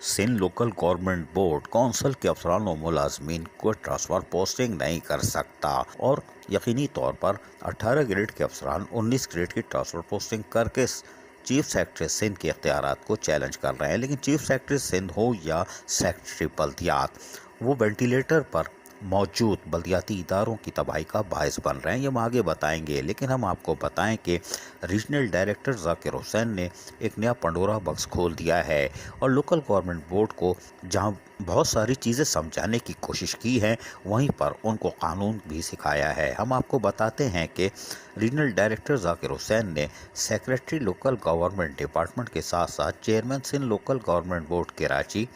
Sindh local government board council के अफसरान और मुलाजमीन को ट्रांसफ़र पोस्टिंग नहीं कर सकता और यकीनी तौर पर 18 ग्रेड के अफसरान 19 ग्रेड की ट्रांसफ़र पोस्टिंग करके चीफ सेक्रेटरी सिंध के इख्तियारात को चैलेंज कर रहे हैं। लेकिन चीफ सेक्रेटरी सिंध हो या सेक्रेटरी बल्दियात, वो वेंटिलेटर पर मौजूद बल्दियाती इदारों की तबाही का बायस बन रहे हैं। ये हम आगे बताएंगे, लेकिन हम आपको बताएं कि रीजनल डायरेक्टर ज़ाकिर हुसैन ने एक नया पंडोरा बॉक्स खोल दिया है और लोकल गवर्नमेंट बोर्ड को जहां बहुत सारी चीज़ें समझाने की कोशिश की है, वहीं पर उनको कानून भी सिखाया है। हम आपको बताते हैं कि रीजनल डायरेक्टर ज़ाकिर हुसैन ने सेक्रेटरी लोकल गवर्नमेंट डिपार्टमेंट के साथ साथ chairman Sindh local government board Karachi,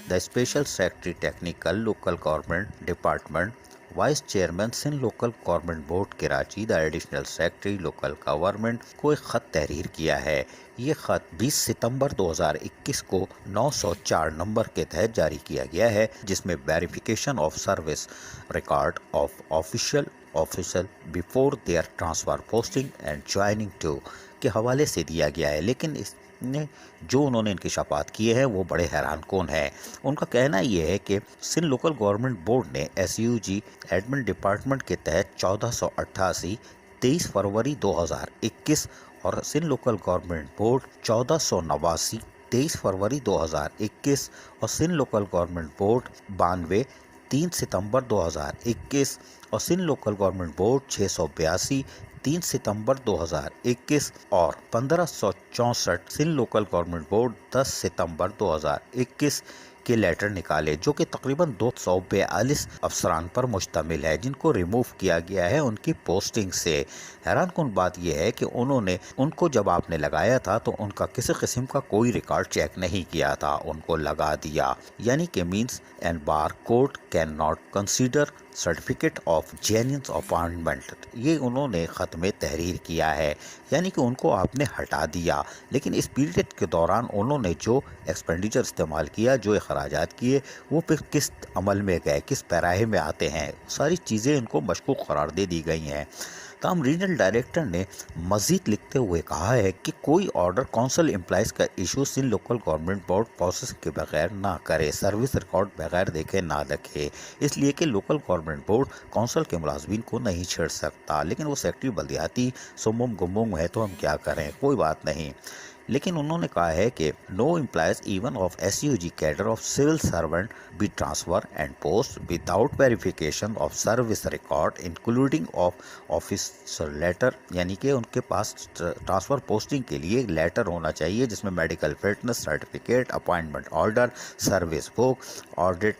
the special secretary technical local government department, vice chairman Sindh local government board Karachi, the additional secretary local government को एक ख़त तहरीर किया है। ये ख़त 20 सितंबर 2021 को 904 नंबर के तहत जारी किया गया है, जिसमें verification of service record of official before their transfer posting and joining to के हवाले से दिया गया है। लेकिन इसने जो उन्होंने इंकशाफात किए हैं वो बड़े हैरान कौन है। उनका कहना ये है कि सिंध लोकल गवर्नमेंट बोर्ड ने SUG एडमिन डिपार्टमेंट के तहत 1488 23 फरवरी 2021 और सिंध लोकल गवर्नमेंट बोर्ड 1489 23 फरवरी 2021 और सिंध लोकल गवर्नमेंट बोर्ड 92 3 सितंबर 2021 और सिंध लोकल गवर्नमेंट बोर्ड 682 3 सितंबर 2021 और 1564 सिंध लोकल गवर्नमेंट बोर्ड 10 सितंबर 2021 के लेटर निकाले, जो कि तकरीबन 242 अफसरान पर मुश्तमिल है, जिनको रिमूव किया गया है उनकी पोस्टिंग से। हैरान कुन बात यह है कि उन्होंने उनको जब आपने लगाया था तो उनका किसी किस्म का कोई रिकॉर्ड चेक नहीं किया था, उनको लगा दिया। यानी कि means and bar court can not consider certificate of genuine appointment, ये उन्होंने ख़त में तहरीर किया है, यानी कि उनको आपने हटा दिया। लेकिन इस पीरियड के दौरान उन्होंने जो एक्सपेंडिचर इस्तेमाल किया, जो अखराजात किए, वो फिर किस अमल में गए, किस पैराहे में आते हैं, सारी चीज़ें इनको मशकूक करार दे दी गई हैं। तमाम रीजनल डायरेक्टर ने मज़ीद लिखते हुए कहा है कि कोई ऑर्डर कौंसिल एम्प्लॉइज़ का issue Sindh local government board process के बगैर ना करे, सर्विस रिकॉर्ड बगैर देखे ना रखे, इसलिए कि लोकल गवर्नमेंट बोर्ड कौंसिल के मुलाजमीन को नहीं छेड़ सकता। लेकिन वो सेक्रेटरी बल्दियाती सुमुम गुमुम है, तो हम क्या करें, कोई बात नहीं। लेकिन उन्होंने कहा है कि no employees even of SUG cadre of civil servant be transfer and post without verification of service record including of officer letter, यानी कि उनके पास ट्रांसफ़र पोस्टिंग के लिए एक लेटर होना चाहिए जिसमें medical fitness certificate, appointment order, service book, audit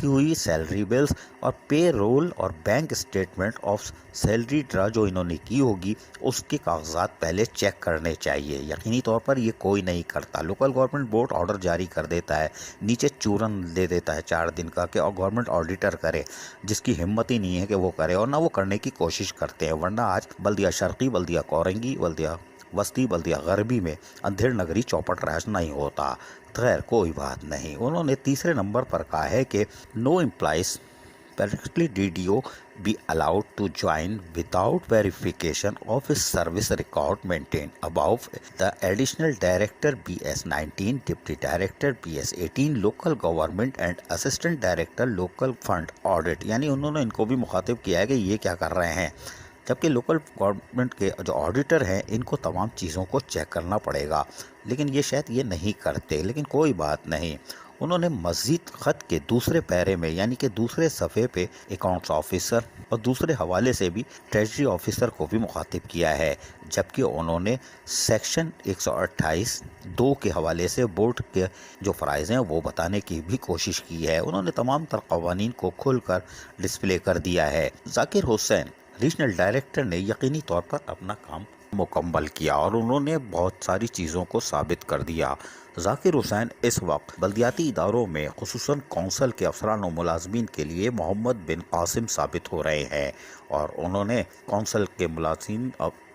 की हुई सैलरी बिल्स और पे रोल और bank statement of salary draw जो इन्होंने की होगी उसके कागजात पहले चेक करने चाहिए। यकीनी तौर पर ये कोई नहीं करता। लोकल गवर्नमेंट बोर्ड ऑर्डर जारी कर देता है, नीचे चूरन दे देता है 4 दिन का कि गवर्नमेंट ऑडिटर करे, जिसकी हिम्मत ही नहीं है कि वो करे और ना वो करने की कोशिश करते हैं। वरना आज बल्दिया शर्की, बल्दिया कोरंगी, बल्दिया वस्ती, बल्दिया गरबी में अंधेर नगरी चौपट राज नहीं होता। खैर कोई बात नहीं। उन्होंने तीसरे नंबर पर कहा है कि no employees perfectly DDO be allowed to join without verification of his service record maintained above. The additional director BS19, deputy director BS18, local government and assistant director local fund audit, यानी उन्होंने इनको भी मुखातिब किया है कि ये क्या कर रहे हैं, जबकि लोकल गवर्नमेंट के जो ऑडिटर हैं इनको तमाम चीज़ों को चेक करना पड़ेगा, लेकिन ये शायद ये नहीं करते। लेकिन कोई बात नहीं। उन्होंने मज़ीद ख़त के दूसरे पैरे में, यानी कि दूसरे सफ़े पे अकाउंट्स ऑफिसर और दूसरे हवाले से भी ट्रेजरी ऑफिसर को भी मुखातिब किया है, जबकि उन्होंने सेक्शन 128(2) के हवाले से बोर्ड के जो फ़राइज़ हैं वो बताने की भी कोशिश की है। उन्होंने तमाम तर क़वानीन को खुल कर डिस्प्ले कर दिया है। ज़ाकिर हुसैन रीजनल डायरेक्टर ने यकीनी तौर पर अपना काम मुकम्मल किया और उन्होंने बहुत सारी चीज़ों को साबित कर दिया। ज़ाकिर हुसैन इस वक्त बल्दियाती इदारों में खुसूसन कौंसिल के अफसरान और मुलाजमीन के लिए मोहम्मद बिन कासिम साबित हो रहे हैं और उन्होंने कौंसिल के मुलाजिम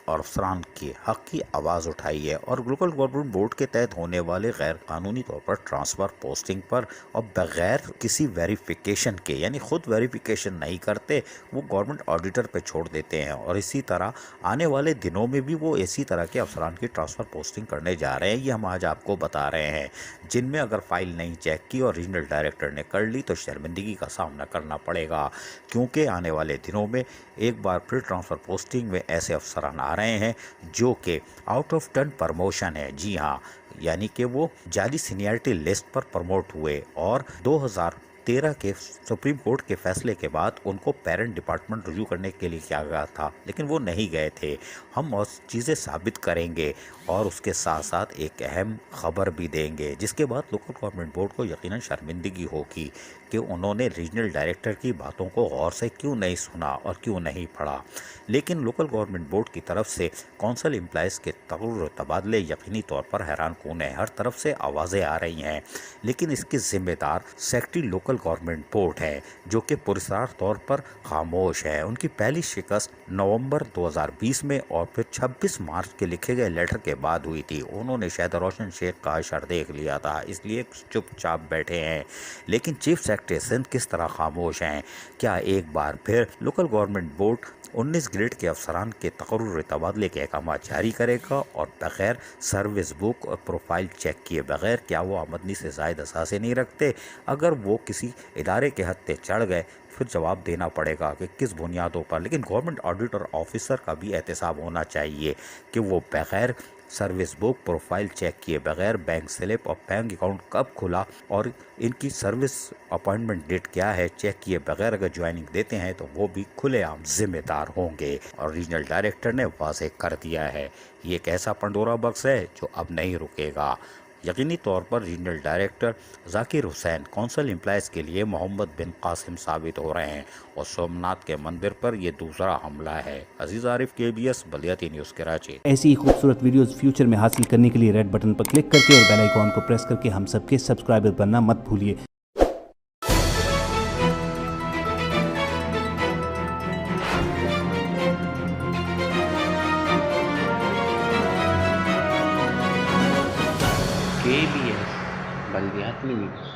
اور افسران کے حق کی آواز اٹھائی ہے اور لوکل گورنمنٹ بورڈ کے تحت ہونے والے غیر قانونی طور پر ٹرانسفر پوسٹنگ پر اور بغیر کسی ویریفیکیشن کے، یعنی خود ویریفیکیشن نہیں کرتے، وہ گورنمنٹ آڈیٹر پہ چھوڑ دیتے ہیں، اور اسی طرح آنے والے دنوں میں بھی وہ اسی طرح کے افسران کی ٹرانسفر پوسٹنگ کرنے جا رہے ہیں۔ یہ ہم آج آپ کو بتا رہے ہیں، جن میں اگر فائل نہیں چیک کی اور ریجنل ڈائریکٹر نے کر لی تو شرمندگی کا سامنا کرنا پڑے گا، کیونکہ آنے والے دنوں میں ایک بار پھر ٹرانسفر پوسٹنگ میں ایسے افسران آ رہے ہیں جو کہ آؤٹ آف ٹرن پرموشن ہے، جی ہاں، یعنی کہ وہ جعلی سینیئرٹی لسٹ پر پروموٹ ہوئے اور 2013 کے سپریم کورٹ کے فیصلے کے بعد ان کو پیرنٹ ڈپارٹمنٹ رجوع کرنے کے لیے کیا گیا تھا، لیکن وہ نہیں گئے تھے۔ ہم اور چیزیں ثابت کریں گے اور اس کے ساتھ ساتھ ایک اہم خبر بھی دیں گے، جس کے بعد لوکل گورنمنٹ بورڈ کو یقیناً شرمندگی ہوگی کہ انہوں نے ریجنل ڈائریکٹر کی باتوں کو غور سے کیوں نہیں سنا اور کیوں نہیں پڑھا۔ لیکن لوکل گورنمنٹ بورڈ کی طرف سے کونسل امپلائز کے تغیر و تبادلے یقینی طور پر حیران کن ہیں، ہر طرف سے آوازیں آ رہی ہیں، لیکن اس کے ذمہ دار سیکٹری لوکل گورنمنٹ بورڈ ہے جو کہ پراسرار طور پر خاموش ہے۔ ان کی پہلی شکست نومبر 2020 میں اور پھر 26 مارچ کے لکھے گئے لیٹر کے بعد ہوئی تھی۔ انہوں نے شاید روشن شیخ کا اشر دیکھ لیا تھا، اس لیے چپ چاپ بیٹھے ہیں، لیکن چیف سیکرٹری سندھ کس طرح خاموش ہیں؟ کیا ایک بار پھر لوکل گورنمنٹ بورڈ 19 گریڈ کے افسران کے تقرر تبادلے کے احکامات جاری کرے گا اور بغیر سروس بک اور پروفائل چیک کیے بغیر؟ کیا وہ آمدنی سے زائد اثاثے نہیں رکھتے؟ اگر وہ کسی ادارے کے ہتھے چڑھ گئے پھر جواب دینا پڑے گا کہ کس بنیادوں پر، لیکن گورنمنٹ آڈیٹر آفیسر کا بھی احتساب ہونا چاہیے کہ وہ بغیر سروس بک پروفائل چیک کیے بغیر بینک سلپ اور بینک اکاؤنٹ کب کھلا اور ان کی سروس اپائنٹمنٹ ڈیٹ کیا ہے چیک کیے بغیر اگر جوائننگ دیتے ہیں تو وہ بھی کھلے عام ذمہ دار ہوں گے۔ اور ریجنل ڈائریکٹر نے واضح کر دیا ہے، یہ ایک ایسا پنڈورا باکس ہے جو اب نہیں رکے گا۔ یقینی طور پر ریجنل ڈائریکٹر ذاکر حسین کونسل امپلائز کے لیے محمد بن قاسم ثابت ہو رہے ہیں اور سومناتھ کے مندر پر یہ دوسرا حملہ ہے۔ عزیز عارف، KBS بلدیاتی نیوز کراچی۔ ایسی ہی خوبصورت ویڈیوز فیوچر میں حاصل کرنے کے لیے ریڈ بٹن پر کلک کر کے اور بیل آئیکن کو پریس کر کے ہم سب کے سبسکرائبر بننا مت بھولیے۔ KBS بلدیاتی نیوز۔